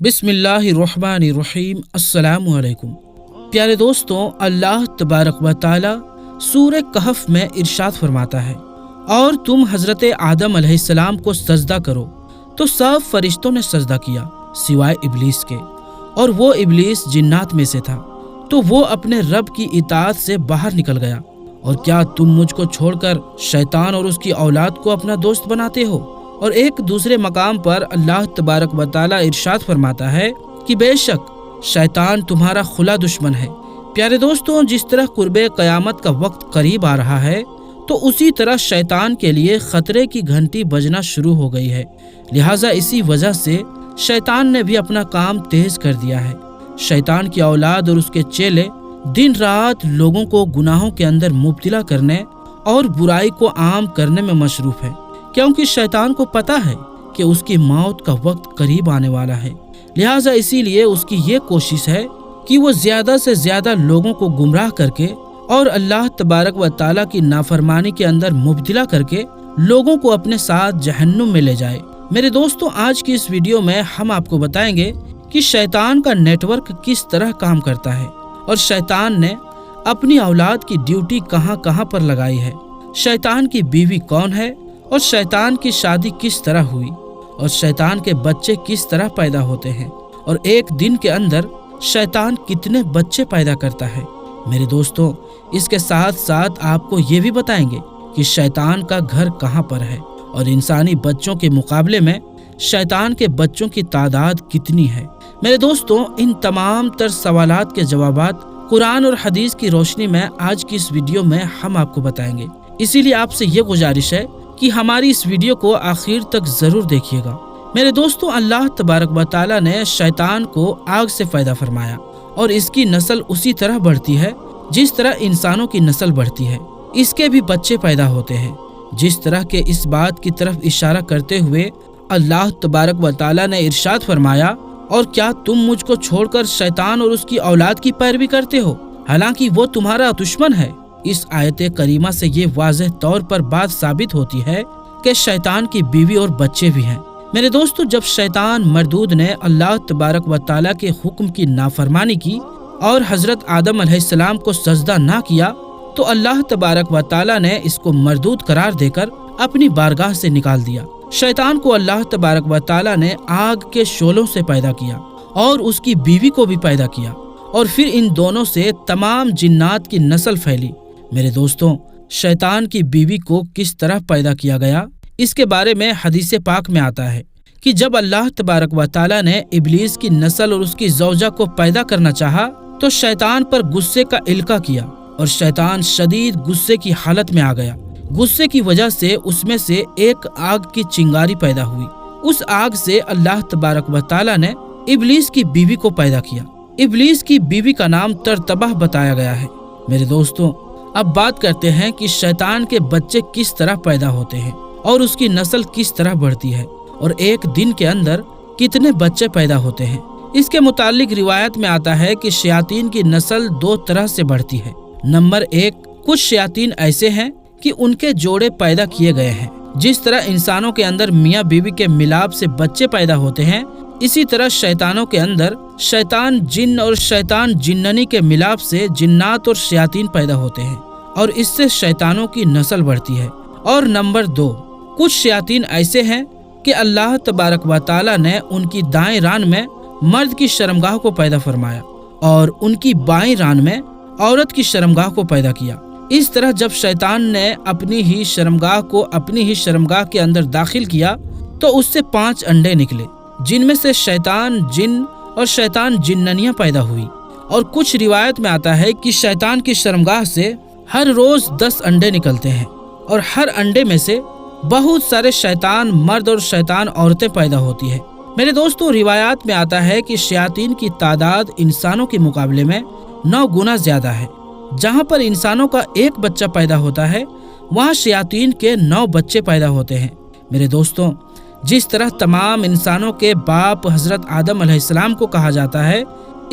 बिस्मिल्लाहिर्रहमानिर्रहीम। अस्सलामु अलैकुम। प्यारे दोस्तों, अल्लाह तबारक व तआला सूरह कहफ में इरशाद फरमाता है, और तुम हजरत आदम अलैहिस्सलाम को सजदा करो। तो सब फरिश्तों ने सजदा किया सिवाय इब्लीस के, और वो इब्लीस जिन्नात में से था। तो वो अपने रब की इताअत से बाहर निकल गया। और क्या तुम मुझको छोड़कर शैतान और उसकी औलाद को अपना दोस्त बनाते हो? और एक दूसरे मकाम पर अल्लाह तबारक व तआला इरशाद फरमाता है कि बेशक शैतान तुम्हारा खुला दुश्मन है। प्यारे दोस्तों, जिस तरह कुर्बे क़यामत का वक्त करीब आ रहा है, तो उसी तरह शैतान के लिए खतरे की घंटी बजना शुरू हो गई है। लिहाजा इसी वजह से शैतान ने भी अपना काम तेज कर दिया है। शैतान की औलाद और उसके चेले दिन रात लोगों को गुनाहों के अंदर मुब्तला करने और बुराई को आम करने में मशरूफ है, क्योंकि शैतान को पता है कि उसकी मौत का वक्त करीब आने वाला है। लिहाजा इसीलिए उसकी ये कोशिश है कि वो ज्यादा से ज्यादा लोगों को गुमराह करके और अल्लाह तबारक व तआला की नाफरमानी के अंदर मुब्तला करके लोगों को अपने साथ जहन्नुम में ले जाए। मेरे दोस्तों, आज की इस वीडियो में हम आपको बताएंगे कि शैतान का नेटवर्क किस तरह काम करता है, और शैतान ने अपनी औलाद की ड्यूटी कहां कहां पर लगाई है, शैतान की बीवी कौन है, और शैतान की शादी किस तरह हुई, और शैतान के बच्चे किस तरह पैदा होते हैं, और एक दिन के अंदर शैतान कितने बच्चे पैदा करता है। मेरे दोस्तों, इसके साथ साथ आपको ये भी बताएंगे कि शैतान का घर कहाँ पर है, और इंसानी बच्चों के मुकाबले में शैतान के बच्चों की तादाद कितनी है। मेरे दोस्तों, इन तमाम तर सवालात के जवाबात कुरान और हदीस की रोशनी में आज की इस वीडियो में हम आपको बताएंगे। इसीलिए आपसे ये गुजारिश है कि हमारी इस वीडियो को आखिर तक जरूर देखिएगा। मेरे दोस्तों, अल्लाह तबारक व तआला ने शैतान को आग से पैदा फरमाया, और इसकी नस्ल उसी तरह बढ़ती है जिस तरह इंसानों की नस्ल बढ़ती है। इसके भी बच्चे पैदा होते हैं। जिस तरह के इस बात की तरफ इशारा करते हुए अल्लाह तबारक व तआला ने इरशाद फरमाया, और क्या तुम मुझको छोड़कर शैतान और उसकी औलाद की पैरवी करते हो, हालांकि वो तुम्हारा दुश्मन है। इस आयत करीमा से ये वाज़ेह तौर पर बात साबित होती है कि शैतान की बीवी और बच्चे भी हैं। मेरे दोस्तों, जब शैतान मरदूद ने अल्लाह तबारक व तआला के हुक्म की नाफरमानी की और हजरत आदम अलैहिस्सलाम को सजदा ना किया, तो अल्लाह तबारक व तआला ने इसको मरदूद करार देकर अपनी बारगाह से निकाल दिया। शैतान को अल्लाह तबारक व तआला ने आग के शोलों से पैदा किया और उसकी बीवी को भी पैदा किया, और फिर इन दोनों से तमाम जिन्नात की नस्ल फैली। मेरे दोस्तों, शैतान की बीवी को किस तरह पैदा किया गया, इसके बारे में हदीस पाक में आता है कि जब अल्लाह तबारक व तआला ने इब्लीस की नस्ल और उसकी ज़ौजा को पैदा करना चाहा, तो शैतान पर गुस्से का इल्का किया, और शैतान शदीद गुस्से की हालत में आ गया। गुस्से की वजह से उसमें से एक आग की चिंगारी पैदा हुई। उस आग से अल्लाह तबारक व तआला ने इब्लीस की बीवी को पैदा किया। इब्लीस की बीवी का नाम तरतबह बताया गया है। मेरे दोस्तों, अब बात करते हैं कि शैतान के बच्चे किस तरह पैदा होते हैं और उसकी नस्ल किस तरह बढ़ती है, और एक दिन के अंदर कितने बच्चे पैदा होते हैं। इसके मुतालिक रिवायत में आता है कि शयातीन की नस्ल दो तरह से बढ़ती है। नंबर एक, कुछ शयातीन ऐसे हैं कि उनके जोड़े पैदा किए गए हैं। जिस तरह इंसानों के अंदर मियाँ बीवी के मिलाप से बच्चे पैदा होते हैं, इसी तरह शैतानों के अंदर शैतान जिन और शैतान जिन्ननी के मिलाप से जिन्नात और शयातीन पैदा होते हैं, और इससे शैतानों की नस्ल बढ़ती है। और नंबर दो, कुछ शयातीन ऐसे हैं कि अल्लाह तबारक व तआला ने उनकी दाएं रान में मर्द की शर्मगाह को पैदा फरमाया और उनकी बाएं रान में औरत की शर्मगाह को पैदा किया। इस तरह जब शैतान ने अपनी ही शर्मगाह के अंदर दाखिल किया, तो उससे 5 अंडे निकले, जिनमें से शैतान जिन और शैतान जिन्ननियां पैदा हुई। और कुछ रिवायत में आता है कि शैतान की शर्मगाह से हर रोज 10 अंडे निकलते हैं, और हर अंडे में से बहुत सारे शैतान मर्द और शैतान औरतें पैदा होती है। मेरे दोस्तों, रिवायात में आता है कि शयातीन की तादाद इंसानों के मुकाबले में 9 गुना ज्यादा है। जहाँ पर इंसानों का एक बच्चा पैदा होता है, वहाँ शयातीन के 9 बच्चे पैदा होते हैं। मेरे दोस्तों, जिस तरह तमाम इंसानों के बाप हजरत आदम अलैहिस्सलाम को कहा जाता है,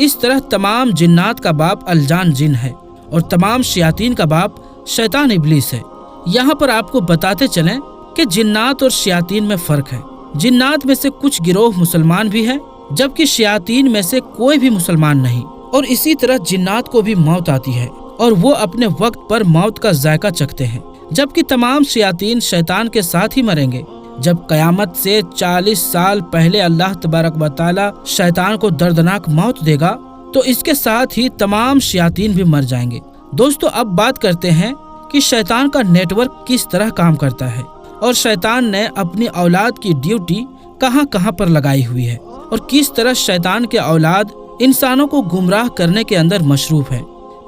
इस तरह तमाम जिन्नात का बाप अलजान जिन है, और तमाम शयातीन का बाप शैतान इब्लीस है। यहाँ पर आपको बताते चलें कि जिन्नात और शयातीन में फ़र्क है। जिन्नात में से कुछ गिरोह मुसलमान भी हैं, जबकि शयातीन में से कोई भी मुसलमान नहीं। और इसी तरह जिन्नात को भी मौत आती है और वो अपने वक्त पर मौत का जायका चखते हैं, जबकि तमाम शयातीन शैतान के साथ ही मरेंगे। जब कयामत से 40 साल पहले अल्लाह तबारक व तआला शैतान को दर्दनाक मौत देगा तो इसके साथ ही तमाम शयातीन भी मर जाएंगे। दोस्तों, अब बात करते हैं कि शैतान का नेटवर्क किस तरह काम करता है और शैतान ने अपनी औलाद की ड्यूटी कहां कहां पर लगाई हुई है और किस तरह शैतान के औलाद इंसानों को गुमराह करने के अंदर मशरूफ है।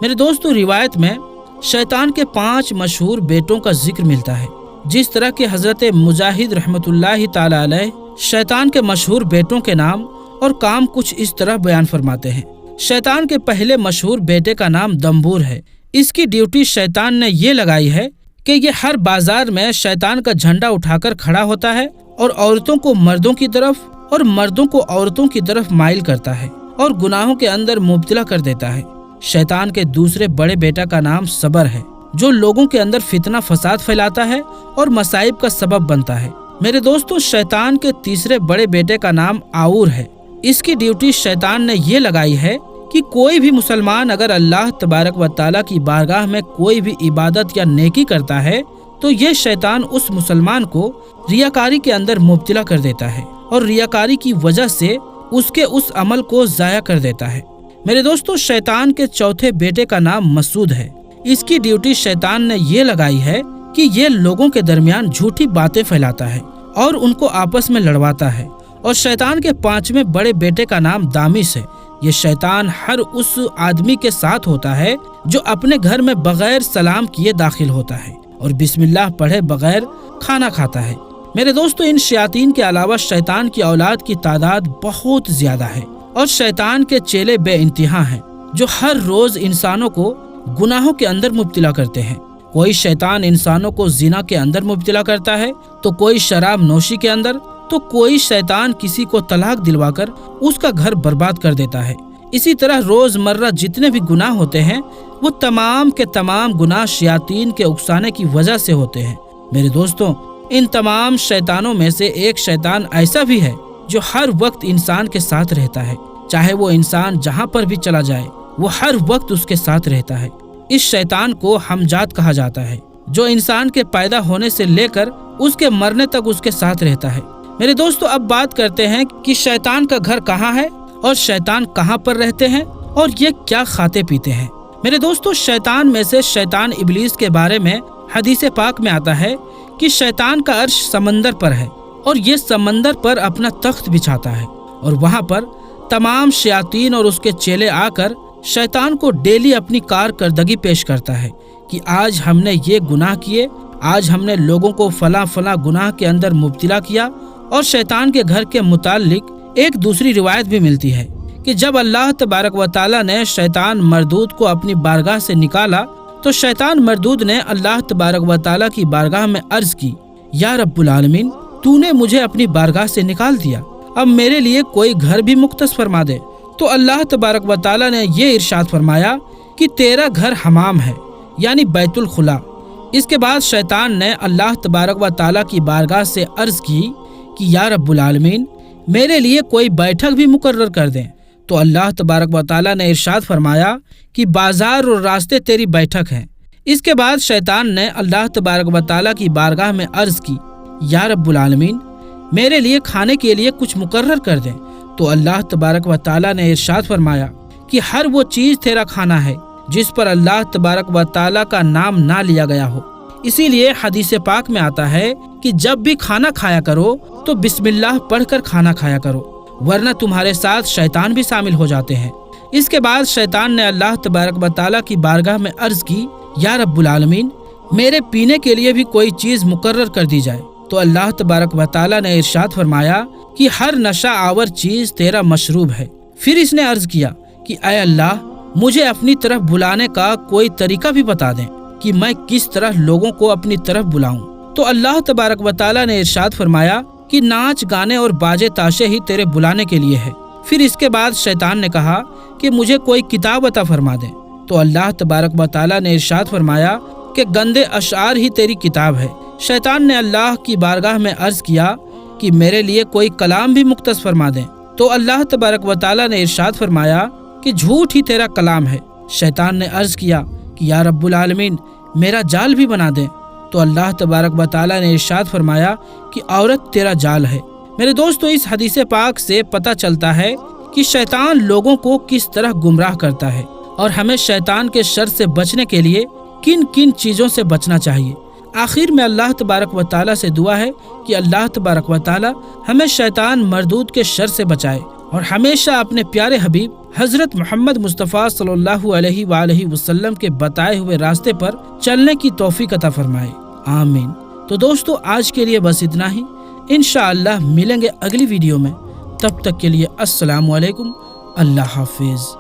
मेरे दोस्तों, रिवायत में शैतान के 5 मशहूर बेटों का जिक्र मिलता है। जिस तरह के हजरत मुजाहिद रहमतुल्लाहि ताला अलैह शैतान के मशहूर बेटों के नाम और काम कुछ इस तरह बयान फरमाते हैं। शैतान के पहले मशहूर बेटे का नाम दम्बूर है। इसकी ड्यूटी शैतान ने ये लगाई है कि ये हर बाजार में शैतान का झंडा उठाकर खड़ा होता है और औरतों को मर्दों की तरफ और मर्दों को औरतों की तरफ माइल करता है और गुनाहों के अंदर मुब्तला कर देता है। शैतान के दूसरे बड़े बेटा का नाम सबर है, जो लोगों के अंदर फितना फसाद फैलाता है और मसाइब का सबब बनता है। मेरे दोस्तों, शैतान के तीसरे बड़े बेटे का नाम आऊर है। इसकी ड्यूटी शैतान ने ये लगाई है कि कोई भी मुसलमान अगर अल्लाह तबारक व तआला की बारगाह में कोई भी इबादत या नेकी करता है तो ये शैतान उस मुसलमान को रियाकारी के अंदर मुब्तला कर देता है और रियाकारी की वजह से उसके उस अमल को जाया कर देता है। मेरे दोस्तों, शैतान के चौथे बेटे का नाम मसूद है। इसकी ड्यूटी शैतान ने ये लगाई है कि ये लोगों के दरमियान झूठी बातें फैलाता है और उनको आपस में लड़वाता है। और शैतान के 5वें बड़े बेटे का नाम दामिस है। ये शैतान हर उस आदमी के साथ होता है जो अपने घर में बगैर सलाम किए दाखिल होता है और बिस्मिल्लाह पढ़े बगैर खाना खाता है। मेरे दोस्तों, इन शयातीन के अलावा शैतान की औलाद की तादाद बहुत ज्यादा है और शैतान के चेले बेइंतहा हैं जो हर रोज इंसानों को गुनाहों के अंदर मुब्तला करते हैं। कोई शैतान इंसानों को जिना के अंदर मुब्तला करता है तो कोई शराब नोशी के अंदर, तो कोई शैतान किसी को तलाक दिलवाकर उसका घर बर्बाद कर देता है। इसी तरह रोजमर्रा जितने भी गुनाह होते हैं वो तमाम के तमाम गुनाह शयातीन के उकसाने की वजह से होते हैं। मेरे दोस्तों, इन तमाम शैतानों में से एक शैतान ऐसा भी है जो हर वक्त इंसान के साथ रहता है। चाहे वो इंसान जहाँ पर भी चला जाए वो हर वक्त उसके साथ रहता है। इस शैतान को हमजात कहा जाता है, जो इंसान के पैदा होने से लेकर उसके मरने तक उसके साथ रहता है। मेरे दोस्तों, अब बात करते हैं कि शैतान का घर कहाँ है और शैतान कहाँ पर रहते हैं और ये क्या खाते पीते हैं। मेरे दोस्तों, शैतान में से शैतान इब्लीस के बारे में हदीस पाक में आता है कि शैतान का अर्श समंदर पर है और ये समंदर पर अपना तख्त बिछाता है और वहाँ पर तमाम शयातीन और उसके चेले आकर शैतान को डेली अपनी कारकर्दगी पेश करता है कि आज हमने ये गुनाह किए, आज हमने लोगों को फला फला गुनाह के अंदर मुब्तला किया। और शैतान के घर के मुताल्लिक एक दूसरी रिवायत भी मिलती है कि जब अल्लाह तबारक व तआला ने शैतान मरदूद को अपनी बारगाह से निकाला तो शैतान मरदूद ने अल्लाह तबारक व तआला की बारगाह में अर्ज की, या रब्बुल आलमीन, तूने मुझे अपनी बारगाह से निकाल दिया, अब मेरे लिए कोई घर भी मुख्तस फरमा दे। तो अल्लाह तबारक व तआला ने ये इरशाद फरमाया कि तेरा घर हमाम है, यानी बैतुल खुला। इसके बाद शैतान ने अल्लाह तबारक व तआला की बारगाह से अर्ज की कि या रब्बुल आलमीन, मेरे लिए कोई बैठक भी मुकर्रर कर दें। तो अल्लाह तबारक व तआला ने इरशाद फरमाया कि बाजार और रास्ते तेरी बैठक हैं। इसके बाद शैतान ने अल्लाह तबारक व तआला की बारगाह में अर्ज की, या रब्बुल आलमीन, मेरे लिए खाने के लिए कुछ मुकर्रर कर दें। तो अल्लाह तबारक व तआला ने इरशाद फरमाया कि हर वो चीज़ तेरा खाना है जिस पर अल्लाह तबारक व तआला का नाम ना लिया गया हो। इसीलिए हदीस पाक में आता है कि जब भी खाना खाया करो तो बिस्मिल्लाह पढ़कर खाना खाया करो, वरना तुम्हारे साथ शैतान भी शामिल हो जाते हैं। इसके बाद शैतान ने अल्लाह तबारक व तआला की बारगाह में अर्ज की, या रब्बुल आलमीन, मेरे पीने के लिए भी कोई चीज़ मुकर्रर कर दी जाए। तो अल्लाह तबारक व तआला ने इरशाद फरमाया कि हर नशा आवर चीज़ तेरा मशरूब है। फिर इसने अर्ज किया कि ऐ अल्लाह, मुझे अपनी तरफ बुलाने का कोई तरीका भी बता दें कि मैं किस तरह लोगों को अपनी तरफ बुलाऊं। तो अल्लाह तबारक व तआला ने इरशाद फरमाया कि नाच गाने और बाजे ताशे ही तेरे बुलाने के लिए है। फिर इसके बाद शैतान ने कहा कि मुझे कोई किताब अता फरमा दे। तो अल्लाह तबारक व तआला ने इरशाद फरमाया कि गंदे अशआर ही तेरी किताब है। शैतान ने अल्लाह की बारगाह में अर्ज किया कि मेरे लिए कोई कलाम भी मुख्तस फरमा दें। تو اللہ تبارک و تعالیٰ نے ارشاد فرمایا کہ جھوٹ ہی تیرا کلام ہے۔ شیطان نے عرض کیا کہ یا رب العالمین میرا جال بھی بنا دیں، تو اللہ تبارک و تعالیٰ نے ارشاد فرمایا کہ عورت تیرا جال ہے۔ میرے دوستو، اس حدیث پاک سے پتہ چلتا ہے کہ شیطان لوگوں کو کس طرح گمراہ کرتا ہے اور ہمیں شیطان کے شر سے بچنے کے لیے کن کن چیزوں سے بچنا چاہیے۔ آخر میں اللہ تبارک و تعالیٰ سے دعا ہے کہ اللہ تبارک و تعالیٰ ہمیں شیطان مردود کے شر سے بچائے اور ہمیشہ اپنے پیارے حبیب حضرت محمد مصطفیٰ صلی اللہ علیہ وآلہ وسلم کے بتائے ہوئے راستے پر چلنے کی توفیق عطا فرمائے، آمین۔ تو دوستو، آج کے لیے بس اتنا ہی، انشاءاللہ ملیں گے اگلی ویڈیو میں۔ تب تک کے لیے السلام علیکم، اللہ حافظ۔